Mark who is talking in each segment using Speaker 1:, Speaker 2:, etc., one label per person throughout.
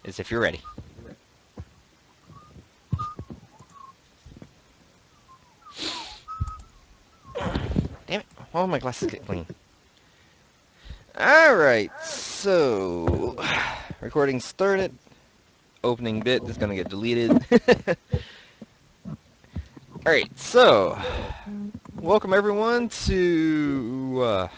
Speaker 1: is if you're ready. Damn it. Oh, my glasses get clean. Alright, so recording started. Opening bit is going to get deleted. Alright, so welcome everyone to,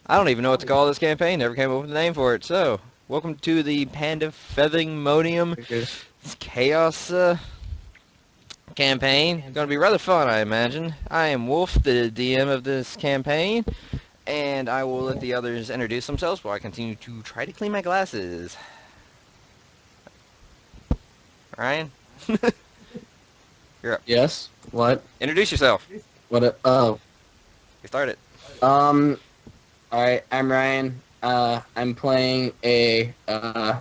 Speaker 1: I don't even know what to call this campaign. Never came up with a name for it. So, welcome to the Panda-Fething-modium Chaos campaign. Going to be rather fun, I imagine. I am Wolf, the DM of this campaign, and I will let the others introduce themselves while I continue to try to clean my glasses. Ryan? You're up.
Speaker 2: Yes. What?
Speaker 1: Introduce yourself.
Speaker 2: What? Oh.
Speaker 1: Get started.
Speaker 2: Alright, I'm Ryan. I'm playing a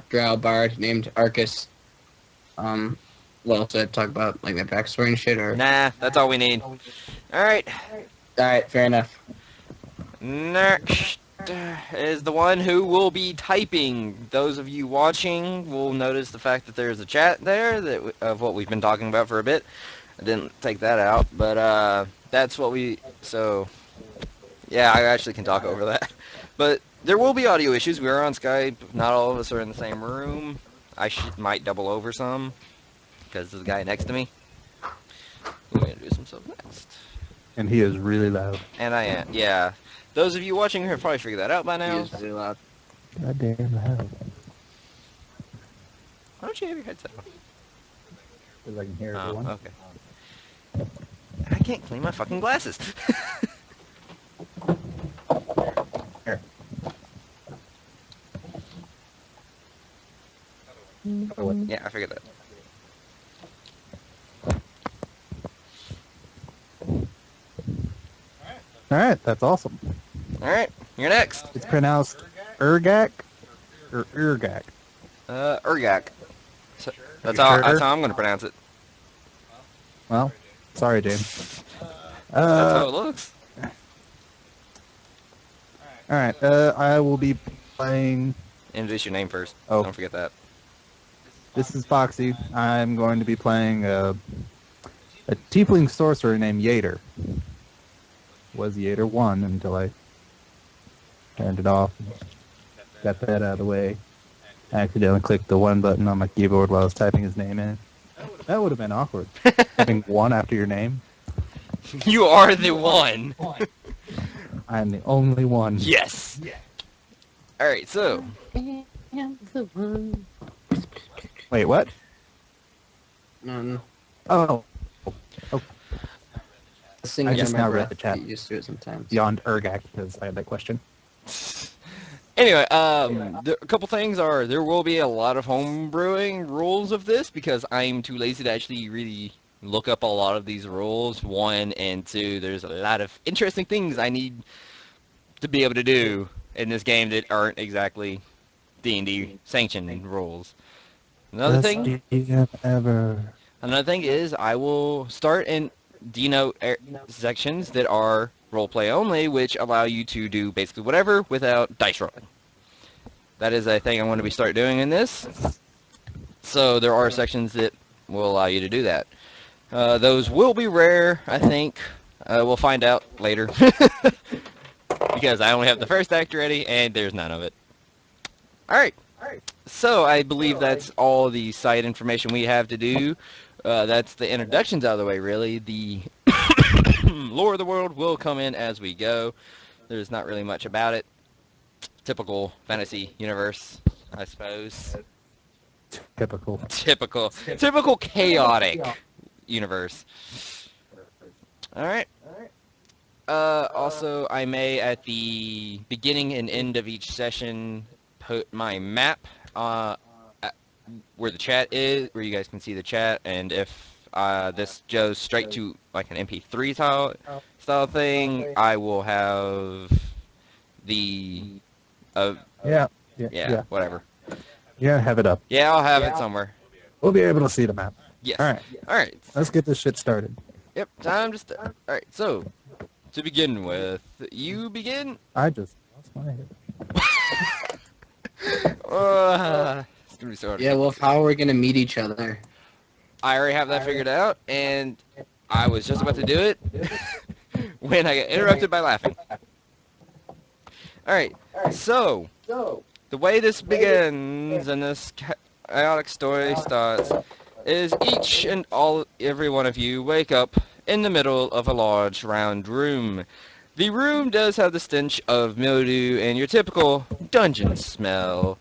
Speaker 2: drow bard named Arcus. Well, should I talk about like my backstory and shit, or?
Speaker 1: Nah, that's all we need. Alright.
Speaker 2: Alright, fair enough.
Speaker 1: Next is the one who will be typing. Those of you watching will notice the fact that there's a chat there that of what we've been talking about for a bit. I didn't take that out, but that's what we... So, yeah, I actually can talk over that. But there will be audio issues. We are on Skype. Not all of us are in the same room. I might double over some because there's a guy next to me. We're going to introduce himself next.
Speaker 3: And he is really loud.
Speaker 1: And I am, yeah. Those of you watching have probably figured that out by now.
Speaker 2: He is really loud.
Speaker 3: Goddamn loud.
Speaker 1: Why don't you have your headset on?
Speaker 3: Because I can hear
Speaker 1: Oh,
Speaker 3: everyone.
Speaker 1: okay. I can't clean my fucking glasses.
Speaker 3: Here.
Speaker 1: Yeah, I figured that.
Speaker 3: Alright, that's awesome.
Speaker 1: Alright, you're next.
Speaker 3: It's pronounced Urgak or Urgak.
Speaker 1: Urgak. So, that's
Speaker 3: Sure?
Speaker 1: how I'm going to pronounce it.
Speaker 3: Well, sorry, James.
Speaker 1: That's how it looks.
Speaker 3: Alright, I will be playing...
Speaker 1: Introduce your name first.
Speaker 3: Oh.
Speaker 1: Don't forget that.
Speaker 3: This is Foxy. I'm going to be playing a tiefling sorcerer named Yater. Was Yater 1 until I turned it off. Got that out of the way. I accidentally clicked the 1 button on my keyboard while I was typing his name in. That would have been awkward. Having 1 after your name.
Speaker 1: You are the one.
Speaker 3: I'm the only one.
Speaker 1: Yes. Alright, so.
Speaker 3: Wait, what?
Speaker 2: None.
Speaker 3: Oh,
Speaker 2: I
Speaker 3: just now read the chat.
Speaker 2: Get used to it sometimes.
Speaker 3: beyond Urgak, because I had that question.
Speaker 1: Anyway, a couple things are, there will be a lot of home brewing rules of this because I'm too lazy to actually really look up a lot of these rules. 1 and 2, there's a lot of interesting things I need to be able to do in this game that aren't exactly D&D sanctioned rules. Another thing is I will start and denote sections that are roleplay only, which allow you to do basically whatever without dice rolling. That is a thing I want to start doing in this. So there are sections that will allow you to do that. Those will be rare, I think. We'll find out later. Because I only have the first act ready, and there's none of it. Alright. So I believe that's all the site information we have to do. That's the introductions out of the way, really. The lore of the world will come in as we go. There's not really much about it. Typical fantasy universe, I suppose. Typical chaotic universe. Alright. Also, I may, at the beginning and end of each session, put my map where the chat is, where you guys can see the chat, and if this goes straight to like an MP3 style thing, I will have the
Speaker 3: yeah,
Speaker 1: whatever.
Speaker 3: Yeah, have it up.
Speaker 1: Yeah, I'll have it somewhere.
Speaker 3: We'll be able to see the map.
Speaker 1: Yes.
Speaker 3: Alright, let's get this shit started.
Speaker 1: Yep, time to start. Alright, so, to begin with, you begin?
Speaker 3: I just lost my head.
Speaker 1: gonna be so hard to
Speaker 2: Yeah,
Speaker 1: get
Speaker 2: well,
Speaker 1: through.
Speaker 2: how are we gonna meet each other?
Speaker 1: I already have that figured out, and I was just about to do it when I got interrupted by laughing. Alright, so, the way this begins and this chaotic story starts is every one of you wake up in the middle of a large round room. The room does have the stench of mildew and your typical dungeon smell.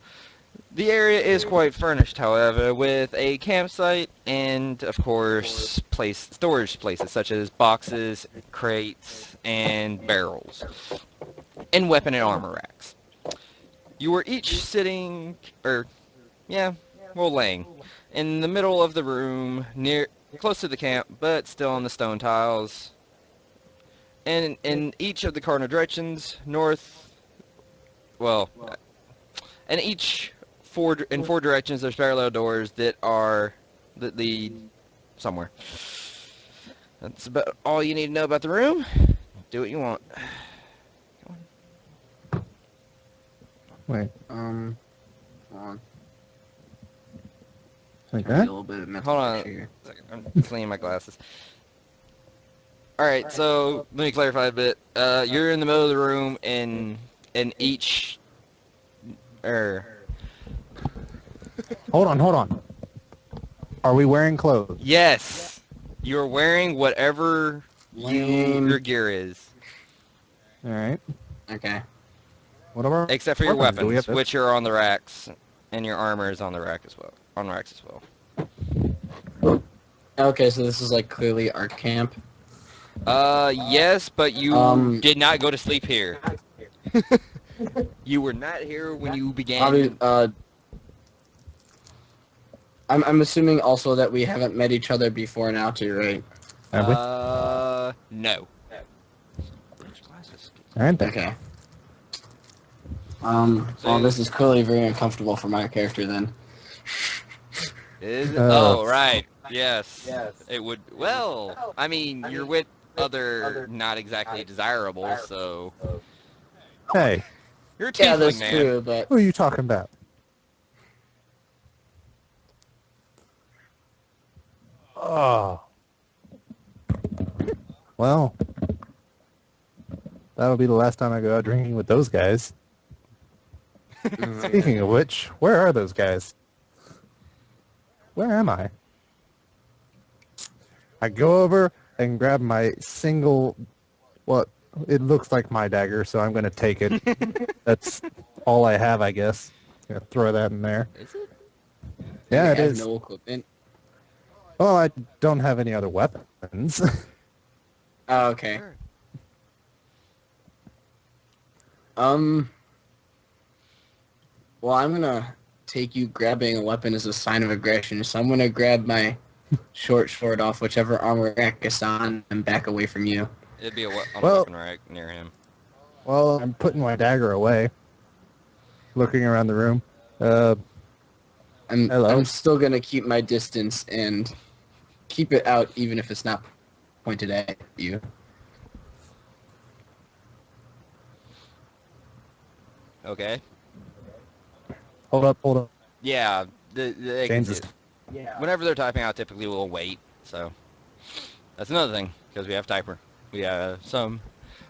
Speaker 1: The area is quite furnished, however, with a campsite and, of course, storage places such as boxes, crates, and barrels, and weapon and armor racks. You are each sitting, yeah, well, laying, in the middle of the room, close to the camp, but still on the stone tiles. And in each of the cardinal directions, north, well, and in four directions, there's parallel doors that lead somewhere. That's about all you need to know about the room. Do what you want.
Speaker 3: Wait,
Speaker 2: Hold on.
Speaker 3: like
Speaker 2: Trying to
Speaker 3: that?
Speaker 2: do a little bit of mental
Speaker 1: Hold on
Speaker 2: math here.
Speaker 1: a second. I'm cleaning my glasses. Alright, so let me clarify a bit. You're in the middle of the room in each er
Speaker 3: Hold on. Are we wearing clothes?
Speaker 1: yes. You're wearing whatever
Speaker 2: Lame.
Speaker 1: your gear is.
Speaker 3: Alright.
Speaker 2: Okay.
Speaker 3: What are our
Speaker 1: Except for your
Speaker 3: weapons? Do we have
Speaker 1: weapons,
Speaker 3: this?
Speaker 1: which are on the racks, and your armor is on the rack as well. On racks as well.
Speaker 2: Okay, so this is like clearly our camp.
Speaker 1: Yes, but you
Speaker 2: Um,
Speaker 1: did not go to sleep here. You were not here when you
Speaker 2: obvi-
Speaker 1: began.
Speaker 2: uh, I'm assuming also that we haven't met each other before now too, right?
Speaker 3: Have we?
Speaker 1: No. Which glasses?
Speaker 3: Alright then.
Speaker 2: Okay. Well,
Speaker 1: So,
Speaker 2: this is clearly very uncomfortable for my character then.
Speaker 1: is it?
Speaker 3: Uh,
Speaker 1: Oh, right. Yes. It would. Well, I mean, you're with other not exactly desirables, so
Speaker 3: Hey,
Speaker 1: you're a
Speaker 2: Yeah,
Speaker 1: tiefling,
Speaker 2: that's
Speaker 1: man.
Speaker 2: true, but
Speaker 3: who are you talking about? Oh. Well, that'll be the last time I go out drinking with those guys. Speaking of which, where are those guys? Where am I? I go over and grab my single, what it looks like my dagger, so I'm going to take it. That's all I have, I guess. Gonna throw that in there.
Speaker 1: Is it?
Speaker 2: you
Speaker 3: Yeah, it
Speaker 2: have
Speaker 3: is.
Speaker 2: no equipment.
Speaker 3: Well, I don't have any other weapons.
Speaker 2: Oh, okay.
Speaker 1: Sure.
Speaker 2: Well, I'm gonna take you grabbing a weapon as a sign of aggression, so I'm gonna grab my short sword off whichever armor rack it's on and back away from you.
Speaker 1: It'd be on a
Speaker 3: Well-
Speaker 1: weapon rack near him.
Speaker 3: Well, I'm putting my dagger away, looking around the room. Hello.
Speaker 2: I'm still gonna keep my distance and keep it out even if it's not pointed at you.
Speaker 1: Okay.
Speaker 3: Hold up.
Speaker 1: Yeah, they can
Speaker 3: James
Speaker 1: see
Speaker 3: is...
Speaker 1: it. Whenever they're typing out, typically we'll wait. So that's another thing because we have typer. We have some,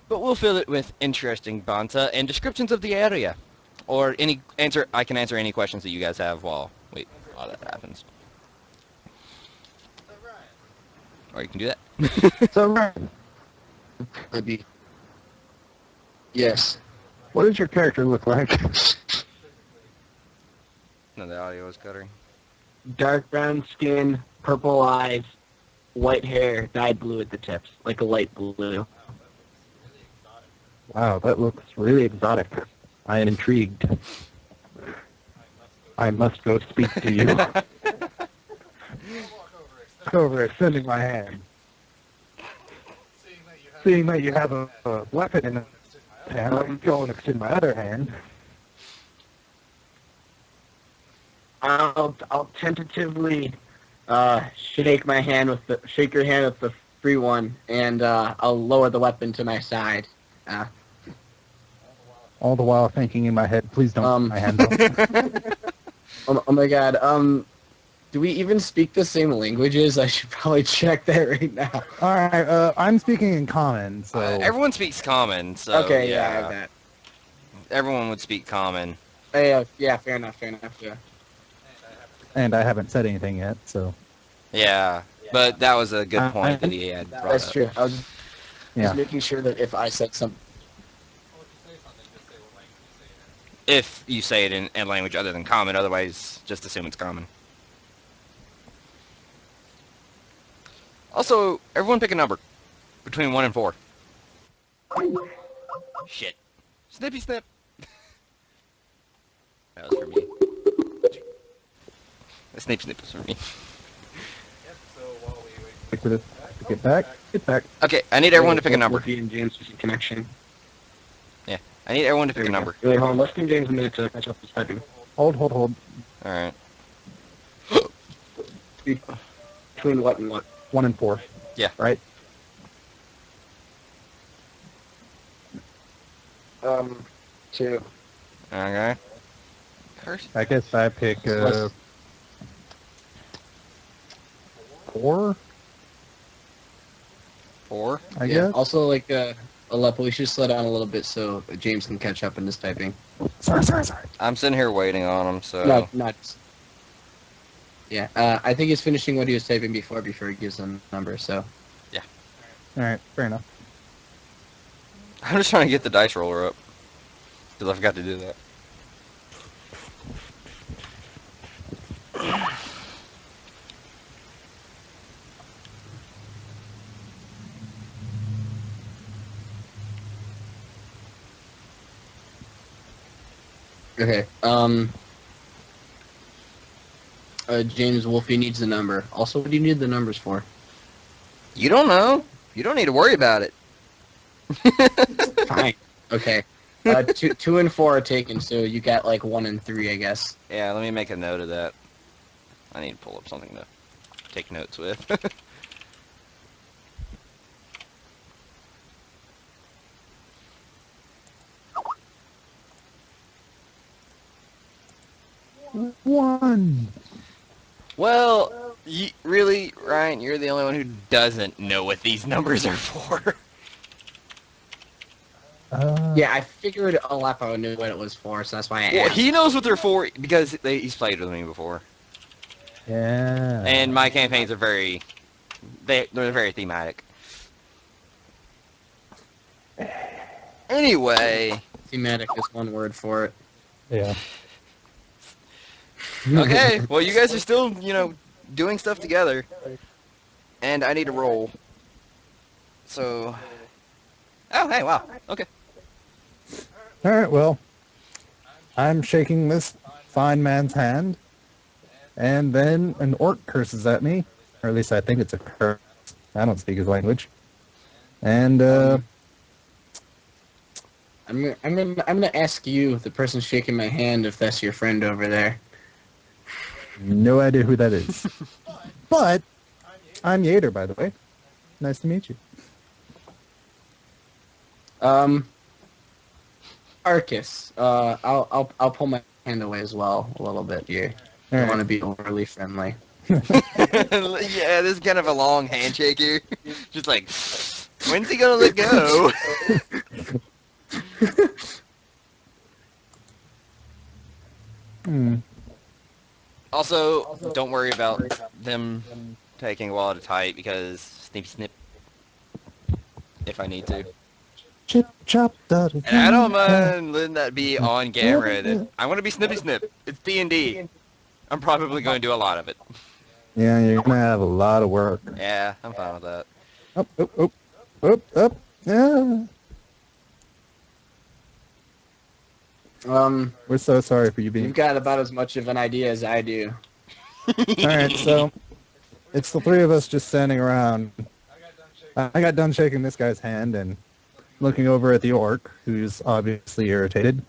Speaker 1: but we'll fill it with interesting banter and descriptions of the area, or any answer. I can answer any questions that you guys have while that happens. Or you can do that.
Speaker 3: So, Ryan,
Speaker 2: Maybe. Yes.
Speaker 3: what does your character look like?
Speaker 1: No, the audio is cuttering.
Speaker 2: Dark brown skin, purple eyes, white hair, dyed blue at the tips, like a light blue.
Speaker 3: Wow, that looks really exotic. I am intrigued. I must go speak to you. Look over, extending my hand. Seeing that you have a weapon in your hand, I go and extend my other hand.
Speaker 2: I'll tentatively shake your hand with the free one, and I'll lower the weapon to my side.
Speaker 3: All the while thinking in my head, please don't take my hand off.
Speaker 2: Oh my god. Do we even speak the same languages? I should probably check that right now.
Speaker 3: All right, I'm speaking in common, so
Speaker 1: Everyone speaks common, so
Speaker 2: Okay, yeah, I have
Speaker 1: yeah.
Speaker 2: that.
Speaker 1: Everyone would speak common.
Speaker 2: Yeah, fair enough, yeah.
Speaker 3: and I haven't said anything yet. So
Speaker 1: Yeah, but that was a good point that
Speaker 3: I'm-
Speaker 1: he had brought
Speaker 2: That's
Speaker 1: up.
Speaker 2: true. I was just
Speaker 3: yeah.
Speaker 2: making sure that if I said something...
Speaker 1: If you say it in a language other than common, otherwise just assume it's common. Also, everyone pick a number between 1 and 4. Shit. Snippy snip. That was for me. The snip snip was for me.
Speaker 3: Wait for this to get back. Get back.
Speaker 1: Okay, I need everyone to pick a number.
Speaker 2: Wolfie and James with connection.
Speaker 1: Yeah, I need everyone to pick a
Speaker 2: There we
Speaker 1: number.
Speaker 2: go. Wait, hold on. Let's give James a minute to catch up with typing.
Speaker 3: Hold.
Speaker 1: Alright.
Speaker 2: Between what and what?
Speaker 3: 1 and 4.
Speaker 1: Yeah.
Speaker 3: Right.
Speaker 2: 2.
Speaker 1: Okay. Curse.
Speaker 3: I guess I pick 4.
Speaker 1: 4.
Speaker 3: I
Speaker 2: Yeah.
Speaker 3: guess.
Speaker 2: Also, like, Aleppo, we should slow down a little bit so James can catch up in this typing.
Speaker 3: Sorry.
Speaker 1: I'm sitting here waiting on him, so...
Speaker 2: No, not. Yeah, I think he's finishing what he was typing before he gives them the number, so.
Speaker 3: All right. Fair enough.
Speaker 1: I'm just trying to get the dice roller up. Because I forgot to do that.
Speaker 2: Okay, James Wolfie needs the number. Also, what do you need the numbers for?
Speaker 1: You don't know. You don't need to worry about it.
Speaker 2: Fine. Okay. 2 and 4 are taken, so you got like 1 and 3, I guess.
Speaker 1: Yeah, let me make a note of that. I need to pull up something to take notes with.
Speaker 3: One.
Speaker 1: Well, really, Ryan, you're the only one who doesn't know what these numbers are for.
Speaker 2: Yeah, I figured Aleppo knew what it was for, so that's why I
Speaker 1: Well,
Speaker 2: asked.
Speaker 1: he knows what they're for because he's played with me before.
Speaker 3: Yeah.
Speaker 1: And my campaigns are they're very thematic. Anyway,
Speaker 2: Thematic is one word for it.
Speaker 3: Yeah.
Speaker 1: okay, well, you guys are still, doing stuff together. And I need to roll. So... Oh, hey, wow. Okay.
Speaker 3: All right. Well, I'm shaking this fine man's hand, and then an orc curses at me, or at least I think it's a curse. I don't speak his language. And
Speaker 2: I'm gonna ask you, the person shaking my hand, if that's your friend over there.
Speaker 3: no idea who that is. But I'm Yater, by the way. Nice to meet you.
Speaker 2: Arcus. I'll pull my hand away as well a little bit here. I
Speaker 3: All
Speaker 2: don't want
Speaker 3: right.
Speaker 2: to be overly friendly.
Speaker 1: Yeah, this is kind of a long handshake here. Just like, when's he gonna let go? Also, don't worry about them taking a while to type because snip snip if I need to.
Speaker 3: Chip chop da da.
Speaker 1: And I don't mind letting that be on camera. That I want to be snippy snip. It's D&D. I'm probably going to do a lot of it.
Speaker 3: Yeah, you're gonna have a lot of work.
Speaker 1: Yeah, I'm fine with that.
Speaker 3: Up. Yeah. We're so sorry for you being.
Speaker 2: You've got about as much of an idea as I do.
Speaker 3: All right, so it's the three of us just standing around. I got done shaking this guy's hand and looking over at the orc, who's obviously irritated.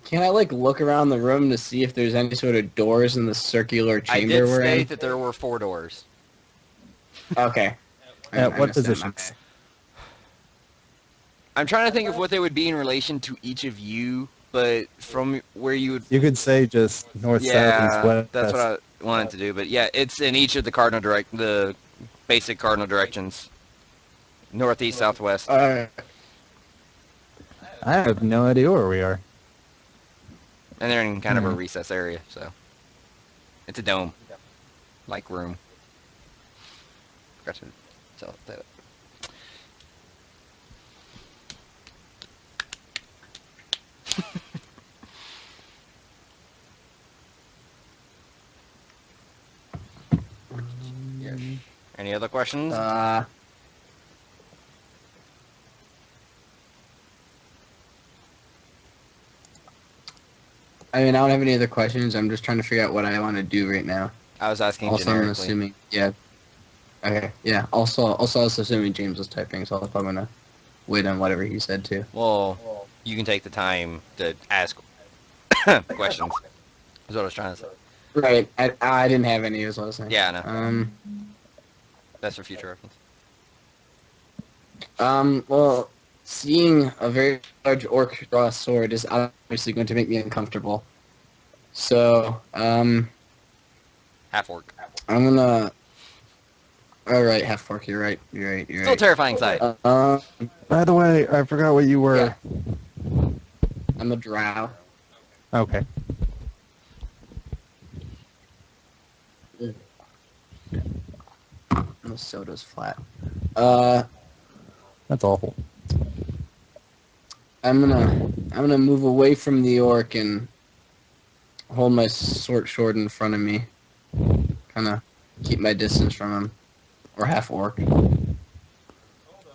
Speaker 2: Can I like look around the room to see if there's any sort of doors in the circular
Speaker 1: I
Speaker 2: chamber
Speaker 1: did
Speaker 2: we're
Speaker 1: state
Speaker 2: in?
Speaker 1: that there were 4 doors.
Speaker 2: Okay.
Speaker 3: At
Speaker 2: I
Speaker 3: what
Speaker 2: missed that,
Speaker 3: position?
Speaker 2: my bad.
Speaker 1: I'm trying to think of what they would be in relation to each of you but from where you would...
Speaker 3: You could say just north, south, east,
Speaker 1: Yeah,
Speaker 3: west.
Speaker 1: that's what I wanted to do. But yeah, it's in each of the basic cardinal directions. Northeast, southwest.
Speaker 2: Alright.
Speaker 3: I have no idea where we are.
Speaker 1: And they're in kind of a recess area, so. It's a dome. Like room. Forgot to tell that. Any other questions?
Speaker 2: I mean, I don't have any other questions. I'm just trying to figure out what I want to do right now.
Speaker 1: I was asking
Speaker 2: Also, I'm
Speaker 1: generically.
Speaker 2: assuming, yeah. Okay, yeah. Also, I was assuming James was typing, so I was probably gonna wait on whatever he said too.
Speaker 1: Well, you can take the time to ask questions. Is what I was trying to say.
Speaker 2: Right. I didn't have any. Is what I was saying.
Speaker 1: Yeah, I know. That's for future reference.
Speaker 2: Well, seeing a very large orc draw a sword is obviously going to make me uncomfortable. So,
Speaker 1: Half-orc.
Speaker 2: I'm gonna. All right, half-orc. You're right. You're right. You're
Speaker 1: Still
Speaker 2: right.
Speaker 1: terrifying sight.
Speaker 3: By the way, I forgot what you were.
Speaker 2: Yeah. I'm a drow.
Speaker 3: Okay.
Speaker 2: The soda's flat.
Speaker 3: That's awful.
Speaker 2: I'm gonna move away from the orc and hold my sword in front of me. Kind of keep my distance from him, or half orc.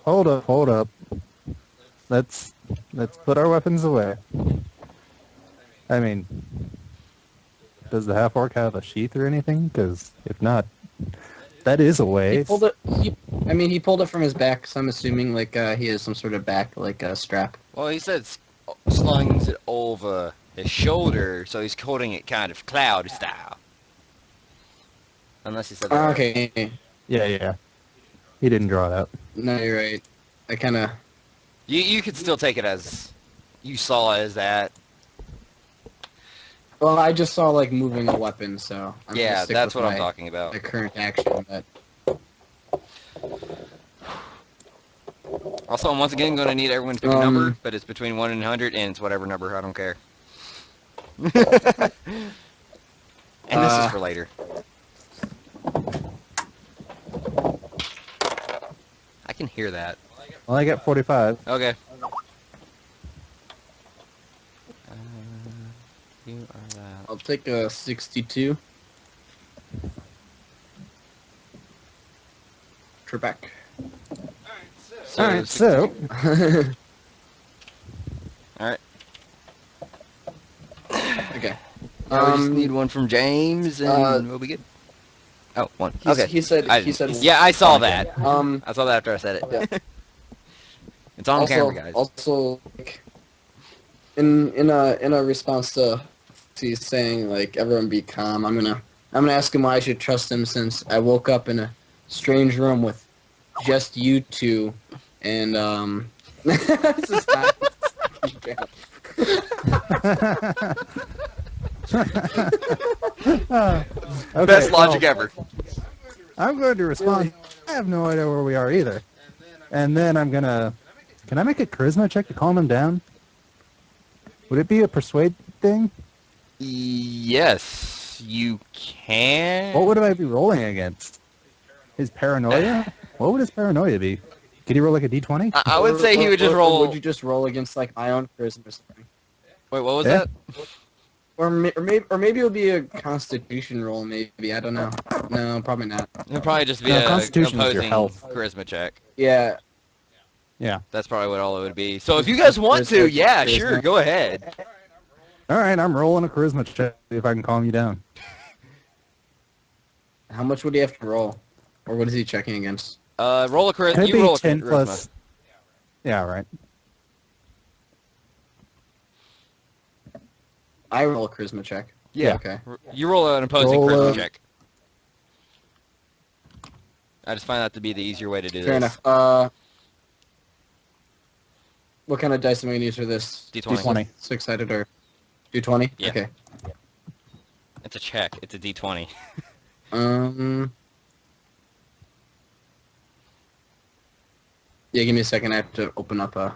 Speaker 3: Hold up. Let's put our weapons away. I mean, does the half-orc have a sheath or anything? Because if not, that is a
Speaker 2: He
Speaker 3: waste.
Speaker 2: pulled it. He pulled it from his back, so I'm assuming like he has some sort of back strap.
Speaker 1: Well, he said slings it over his shoulder, so he's holding it kind of cloud style. Unless he said that.
Speaker 2: Okay.
Speaker 3: Yeah. He didn't draw it out.
Speaker 2: No, you're right. I kind of.
Speaker 1: You could still take it as you saw as that.
Speaker 2: Well, I just saw like moving a weapon, so I'm gonna
Speaker 1: Yeah,
Speaker 2: stick
Speaker 1: that's
Speaker 2: with
Speaker 1: what I'm talking about.
Speaker 2: my current action. But
Speaker 1: Also, I'm once again going to need everyone to pick a number, but it's between 1 and 100, and it's whatever number, I don't care. And this is for later. I can hear that.
Speaker 3: Well, I got 45.
Speaker 1: Okay. You are that.
Speaker 2: I'll take a 62. Trebek.
Speaker 3: Alright, so...
Speaker 1: Alright.
Speaker 2: Okay.
Speaker 1: Now we just need one from James, and we'll be good. Oh, one. Okay.
Speaker 2: He said.
Speaker 1: Yeah, I saw that.
Speaker 2: Um.
Speaker 1: I saw that after I said it.
Speaker 2: Yeah.
Speaker 1: It's on camera, guys.
Speaker 2: Also, like, in a response to he's saying like everyone be calm. I'm gonna ask him why I should trust him since I woke up in a strange room with just you two, and this is not.
Speaker 3: Okay,
Speaker 1: Best logic ever.
Speaker 3: I'm going to respond. I have no idea where we are either. And then I'm gonna... Can I make a charisma check to calm him down? Would it be a persuade thing?
Speaker 1: Yes, you can.
Speaker 3: What would I be rolling against? His paranoia? What would his paranoia be? Could he roll like a d20?
Speaker 1: I would say he would just roll.
Speaker 2: Would you just roll against like my own charisma or something?
Speaker 1: Wait, what was
Speaker 3: Yeah.
Speaker 1: that?
Speaker 2: Or maybe it'll be a Constitution roll. Maybe I don't know. No, probably not.
Speaker 1: It'll probably just be
Speaker 3: No,
Speaker 1: a
Speaker 3: Constitution is your
Speaker 1: opposing
Speaker 3: health.
Speaker 1: charisma check.
Speaker 2: Yeah.
Speaker 3: Yeah.
Speaker 1: That's probably what all it would be. So if you guys want to, yeah, sure, go ahead.
Speaker 3: Alright, I'm rolling a charisma check see if I can calm you down.
Speaker 2: How much would he have to roll, or what is he checking against?
Speaker 1: Roll a charisma.
Speaker 3: Could
Speaker 1: You
Speaker 3: be
Speaker 1: roll a
Speaker 3: 10
Speaker 1: charisma.
Speaker 3: plus... Yeah, right.
Speaker 2: I roll a charisma check.
Speaker 1: Yeah.
Speaker 2: Okay.
Speaker 1: You roll an opposing
Speaker 3: Roll
Speaker 1: charisma
Speaker 3: a-
Speaker 1: check. I just find that to be the easier way to do
Speaker 2: Fair
Speaker 1: this.
Speaker 2: enough. What kind of dice am I going to use for this?
Speaker 1: D20.
Speaker 3: D20.
Speaker 2: Six-sided or D20?
Speaker 1: Yeah.
Speaker 2: Okay.
Speaker 1: It's a check. It's a D20.
Speaker 2: Yeah, give me a second. I have to open up a...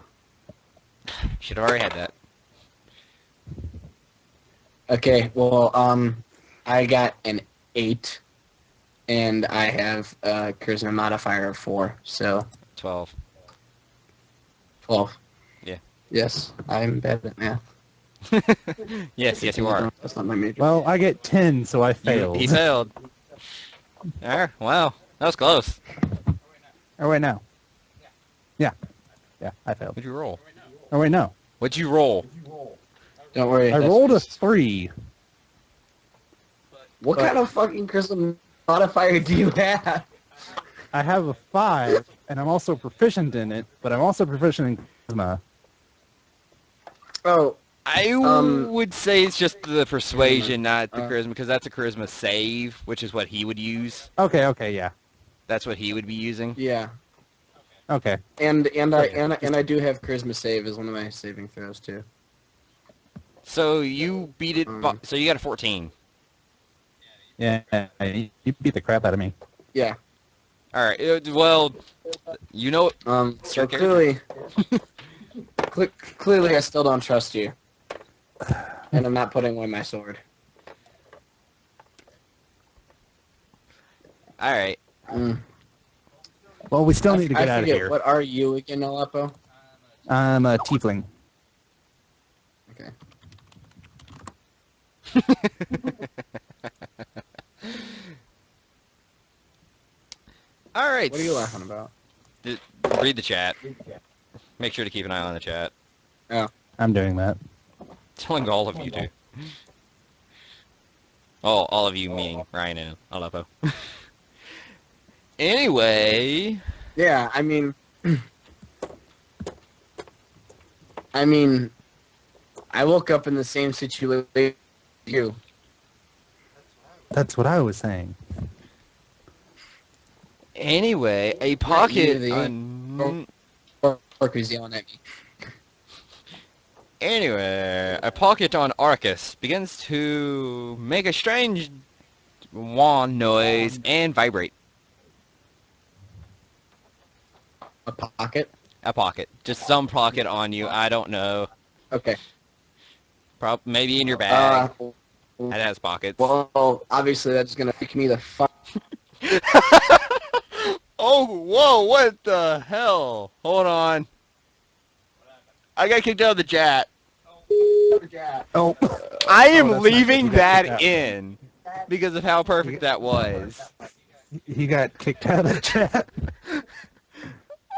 Speaker 1: Should have already had that.
Speaker 2: Okay, well, I got an 8, and I have a charisma modifier of 4, so
Speaker 1: 12.
Speaker 2: 12.
Speaker 1: Yeah.
Speaker 2: Yes, I'm bad at math.
Speaker 1: Yes, you are.
Speaker 2: That's not my major.
Speaker 3: Well, I get 10, so I failed.
Speaker 1: He failed. Wow. That was close.
Speaker 3: Oh, wait, no. Yeah. Yeah, I failed.
Speaker 1: What'd you roll?
Speaker 3: Oh, wait, no.
Speaker 1: What'd you roll?
Speaker 2: Don't worry.
Speaker 3: I
Speaker 2: that's
Speaker 3: rolled a
Speaker 2: just-
Speaker 3: 3.
Speaker 2: What kind of fucking charisma modifier do you have?
Speaker 3: I have a 5, and I'm also proficient in it, but I'm also proficient in charisma.
Speaker 2: Oh,
Speaker 1: I would say it's just the persuasion, not the charisma, because that's a charisma save, which is what he would use.
Speaker 3: Okay, yeah.
Speaker 1: That's what he would be using.
Speaker 2: yeah.
Speaker 3: Okay.
Speaker 2: And I do have charisma save as one of my saving throws too.
Speaker 1: So you beat it.
Speaker 2: Mm.
Speaker 1: So you got a 14.
Speaker 3: Yeah, you beat the crap out of me.
Speaker 2: Yeah.
Speaker 1: All right. Well, you know.
Speaker 2: So
Speaker 1: Your character.
Speaker 2: clearly, I still don't trust you, and I'm not putting away my sword.
Speaker 1: All right.
Speaker 2: Mm.
Speaker 3: Well, we still need to get
Speaker 2: I
Speaker 3: out of
Speaker 2: forget,
Speaker 3: here.
Speaker 2: what are you again, Aleppo?
Speaker 3: I'm a tiefling.
Speaker 2: Okay.
Speaker 1: All right.
Speaker 2: What are you laughing about?
Speaker 1: Read the chat. Make sure to keep an eye on the chat.
Speaker 3: I'm doing that.
Speaker 1: Telling all of you to. Oh, all of you meaning Ryan and Aleppo. Anyway.
Speaker 2: Yeah, I mean, I woke up in the same situation as you.
Speaker 3: That's what I was saying.
Speaker 1: Anyway, a
Speaker 2: you,
Speaker 1: pocket
Speaker 2: the
Speaker 1: on...
Speaker 2: Orc who's yelling at me.
Speaker 1: Anyway, a pocket on Arcus begins to make a strange wand noise and vibrate.
Speaker 2: A pocket?
Speaker 1: A pocket. Just some pocket on you. I don't know.
Speaker 2: Okay.
Speaker 1: Maybe in your bag.
Speaker 2: Uh,
Speaker 1: It has pockets.
Speaker 2: well, obviously that's gonna freak me the fuck.
Speaker 1: Oh, whoa, what the hell? Hold on. I got kicked out of the chat.
Speaker 3: Oh,
Speaker 1: I am
Speaker 3: that's not
Speaker 1: leaving
Speaker 3: good. You got kicked
Speaker 1: that
Speaker 3: out.
Speaker 1: in because of how perfect that was.
Speaker 3: He got kicked out of the chat.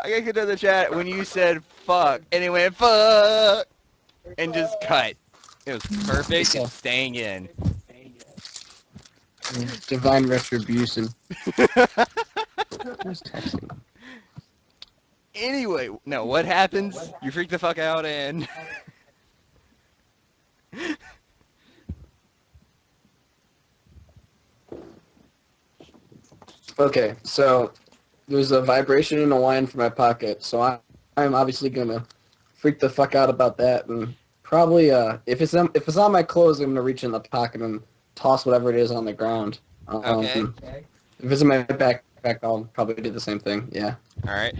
Speaker 1: I got kicked out of the chat when you said fuck, and it went fuck, and just cut. It was perfect. It's staying in.
Speaker 2: Divine retribution. Who's texting?
Speaker 1: Anyway, no, what happens? You freak the fuck out and...
Speaker 2: Okay, so there's a vibration in a line from my pocket, so I'm obviously gonna freak the fuck out about that, and probably if it's on my clothes, I'm gonna reach in the pocket and toss whatever it is on the ground.
Speaker 1: Okay.
Speaker 2: If it's in my backpack, I'll probably do the same thing. Yeah.
Speaker 1: Alright.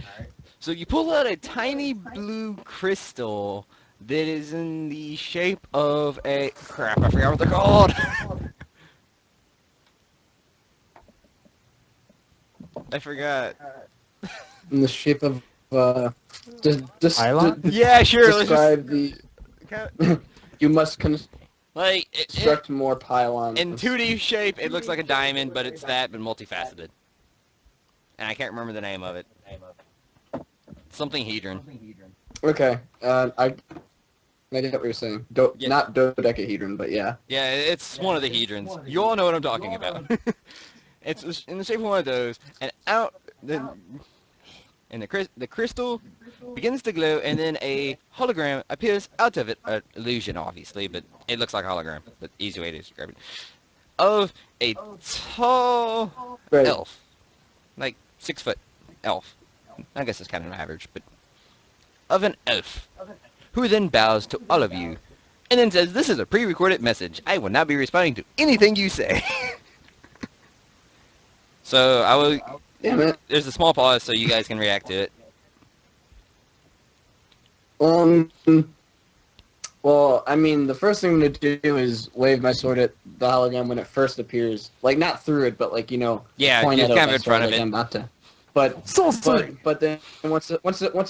Speaker 1: So you pull out a tiny blue crystal that is in the shape of a... Crap, I forgot what they're called! I forgot.
Speaker 2: In the shape of
Speaker 3: Pylon?
Speaker 1: Yeah, sure, let's
Speaker 2: describe
Speaker 1: just...
Speaker 2: you must
Speaker 1: Like,
Speaker 2: construct more pylons.
Speaker 1: in 2D shape, it looks like a diamond, but it's that, but multifaceted. And I can't remember the name of it. Something hedron.
Speaker 2: Okay, I get what you're saying.
Speaker 1: Yeah.
Speaker 2: Not dodecahedron, but yeah.
Speaker 1: Yeah, it's one of the hedrons. You all know what I'm talking about. It's in the shape of one of those, and the crystal begins to glow, and then a hologram appears out of it. Illusion, obviously, but it looks like a hologram. But easy way to describe it. Of a tall
Speaker 2: Right.
Speaker 1: elf, like 6 foot elf. I guess it's kind of average, but of an oath, who then bows to all of you, and then says, "This is a pre-recorded message. I will not be responding to anything you say." So I will.
Speaker 2: Damn it.
Speaker 1: There's a small pause so you guys can react to it.
Speaker 2: Well, I mean, the first thing I'm going to do is wave my sword at the hologram when it first appears. Like, not through it, but, like,
Speaker 1: Yeah,
Speaker 2: point
Speaker 1: it's
Speaker 2: at it
Speaker 1: kind
Speaker 2: with
Speaker 1: of in
Speaker 2: my
Speaker 1: front
Speaker 2: sword
Speaker 1: of
Speaker 2: like
Speaker 1: it.
Speaker 2: I'm about to. But then once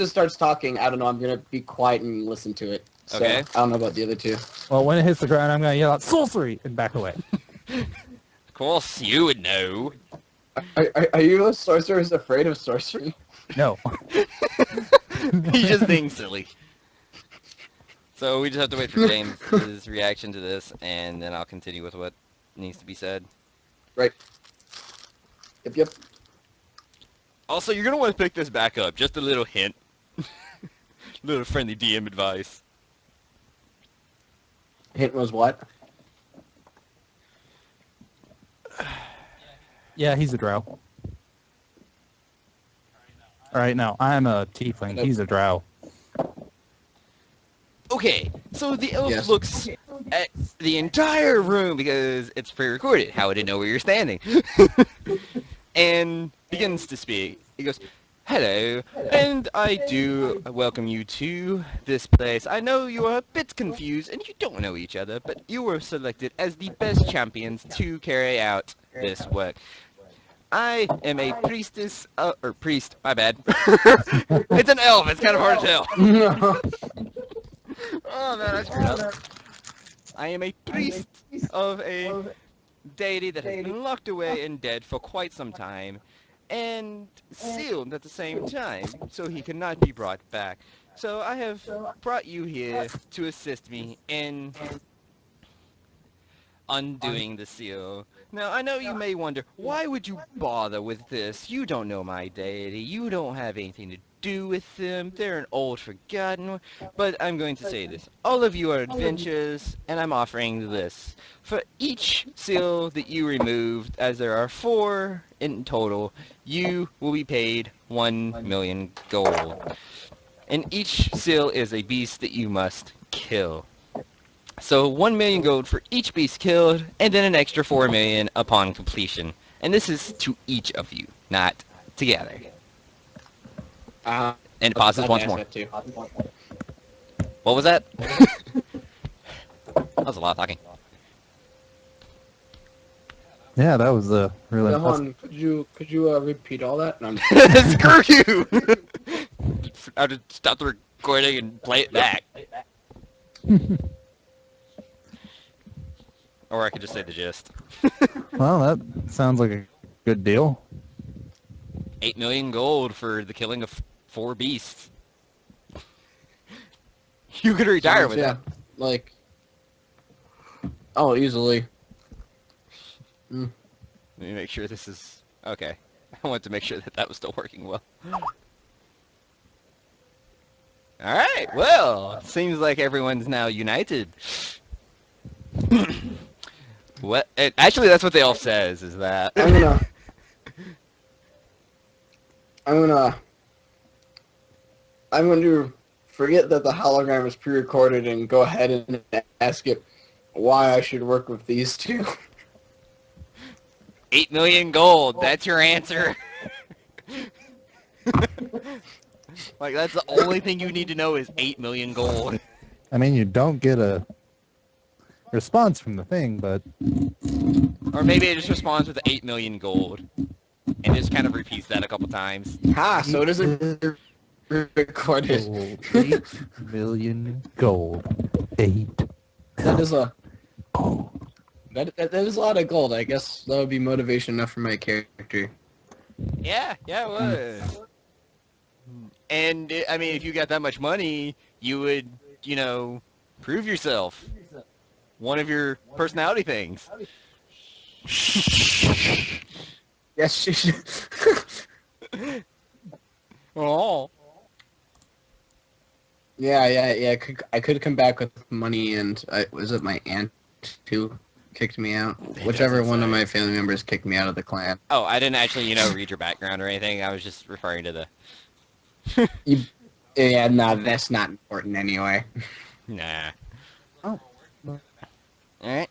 Speaker 2: it starts talking, I don't know, I'm going to be quiet and listen to it. So,
Speaker 1: Okay.
Speaker 2: I don't know about the other two.
Speaker 3: Well, when it hits the ground, I'm going to yell out, sorcery, and back away.
Speaker 1: Of course, you would know.
Speaker 2: Are you a sorcerer who's afraid of sorcery?
Speaker 3: No.
Speaker 1: He's just being silly. So we just have to wait for James's reaction to this, and then I'll continue with what needs to be said.
Speaker 2: Right. Yep.
Speaker 1: Also, you're going to want to pick this back up. Just a little hint. Little friendly DM advice.
Speaker 2: Hint was what?
Speaker 3: Yeah, he's a drow. Alright, now, I'm a tiefling. He's a drow.
Speaker 1: Okay, so the elf
Speaker 2: Yes.
Speaker 1: looks at the entire room because it's pre-recorded. How would it know where you're standing? And begins to speak. He goes, "Hello, and I do welcome you to this place. I know you are a bit confused and you don't know each other, but you were selected as the best champions to carry out this work. I am a priestess, or priest, my bad. It's an elf, it's kind of hard to tell.
Speaker 2: No.
Speaker 1: Oh man, I screwed up. I am a priest of a deity that has been locked away and dead for quite some time, and sealed at the same time, so he cannot be brought back. So I have brought you here to assist me in undoing the seal. Now, I know you may wonder, why would you bother with this? You don't know my deity. You don't have anything to do with them. They're an old forgotten one. But I'm going to say this. All of you are adventurers, and I'm offering this. For each seal that you removed, as there are 4 in total, you will be paid 1 million gold. And each seal is a beast that you must kill. So 1 million gold for each beast killed, and then an extra 4 million upon completion. And this is to each of you, not together. And it pauses once more.
Speaker 2: Too.
Speaker 1: What was that? That was a lot of talking.
Speaker 3: Yeah, that was really
Speaker 2: Hold
Speaker 3: impressive.
Speaker 2: on, could you repeat all that? No,
Speaker 1: Screw you! I'll just stop the recording and play it back. Or I could just say the gist.
Speaker 3: Well, that sounds like a good deal.
Speaker 1: 8 million gold for the killing of 4 beasts. You could retire with
Speaker 2: yeah,
Speaker 1: that.
Speaker 2: like, oh, easily.
Speaker 1: Let me make sure this is... Okay. I want to make sure that was still working well. Alright, well, seems like everyone's now united. What? Actually, that's what the elf says, is that...
Speaker 2: I'm going to forget that the hologram is pre-recorded and go ahead and ask it why I should work with these two.
Speaker 1: 8 million gold, that's your answer. Like, that's the only thing you need to know is 8 million gold.
Speaker 3: I mean, you don't get a response from the thing, but...
Speaker 1: Or maybe it just responds with 8 million gold. And just kind of repeats that a couple times.
Speaker 2: So it isn't recorded.
Speaker 3: Gold. 8 million gold. 8.
Speaker 2: That is a...
Speaker 3: Gold.
Speaker 2: That is a lot of gold. I guess that would be motivation enough for my character.
Speaker 1: Yeah, it was. And, I mean, if you got that much money, you would, prove yourself. One of your personality things.
Speaker 2: Yes,
Speaker 1: Oh.
Speaker 2: Yeah. I could come back with money, and was it my aunt who kicked me out? Whichever one of my family members kicked me out of the clan.
Speaker 1: Oh, I didn't actually, read your background or anything. I was just referring to the...
Speaker 2: Yeah, no, that's not important anyway.
Speaker 1: Nah.
Speaker 3: Oh.
Speaker 1: Alright.